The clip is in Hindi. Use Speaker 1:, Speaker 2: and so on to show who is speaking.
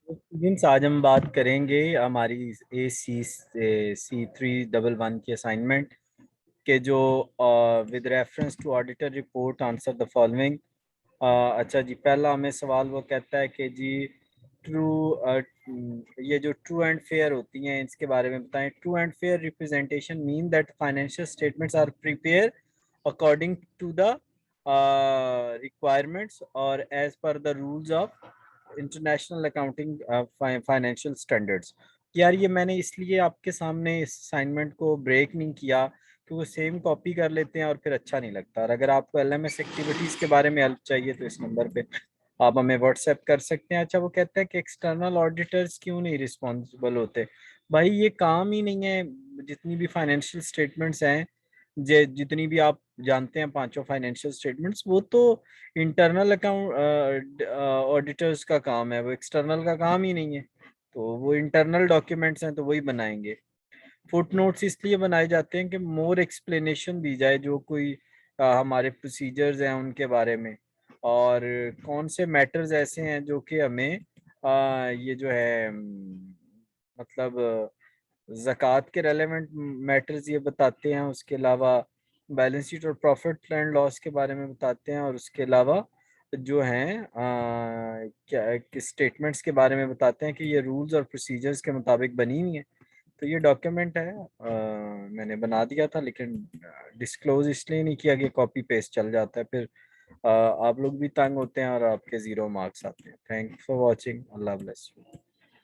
Speaker 1: स्टूडेंट्स, आज हम बात करेंगे हमारी AC311 की असाइनमेंट के जो with reference to auditor report answer the following. अच्छा जी, पहला हमें सवाल वो कहता है कि जी ट्रू ये जो ट्रू एंड फेयर होती हैं इसके बारे में बताएं। True and fair representation mean that financial statements are prepare according to the requirements or as per the rules of international accounting financial standards. यार ये मैंने इसलिए आपके सामने इस असाइनमेंट को ब्रेक नहीं किया कि वो सेम कॉपी कर लेते हैं और फिर अच्छा नहीं लगता। और अगर आपको एलएमएस एक्टिविटीज के बारे में हेल्प चाहिए तो इस नंबर पे आप हमें व्हाट्सएप कर सकते हैं। अच्छा, वो कहते हैं कि एक्सटर्नल ऑडिटर्स क्यों नहीं रिस्पॉन्सिबल होते। भाई ये काम ही नहीं है। जितनी भी फाइनेंशियल स्टेटमेंट्स हैं, जितनी भी आप जानते हैं पांचों फाइनेंशियल स्टेटमेंट्स, वो तो इंटरनल अकाउंट ऑडिटर्स का काम है, वो एक्सटर्नल का काम ही नहीं है। तो वो इंटरनल डॉक्यूमेंट्स हैं तो वही बनाएंगे। फुट नोट्स इसलिए बनाए जाते हैं कि मोर एक्सप्लेनेशन दी जाए जो कोई हमारे प्रोसीजर्स हैं उनके बारे में, और कौन से मैटर्स ऐसे हैं जो कि हमें ये जो है मतलब ज़कात के रेलेवेंट मैटर्स ये बताते हैं। उसके अलावा बैलेंस शीट और प्रॉफिट एंड लॉस के बारे में बताते हैं, और उसके अलावा जो हैं क्या स्टेटमेंट्स के बारे में बताते हैं कि ये रूल्स और प्रोसीजर्स के मुताबिक बनी हुई है। तो ये डॉक्यूमेंट है, मैंने बना दिया था, लेकिन डिस्क्लोज इसलिए नहीं किया कि कॉपी पेस्ट चल जाता है फिर आप लोग भी तंग होते हैं और आपके 0 मार्क्स आते हैं। Thank for watching. Allah bless you.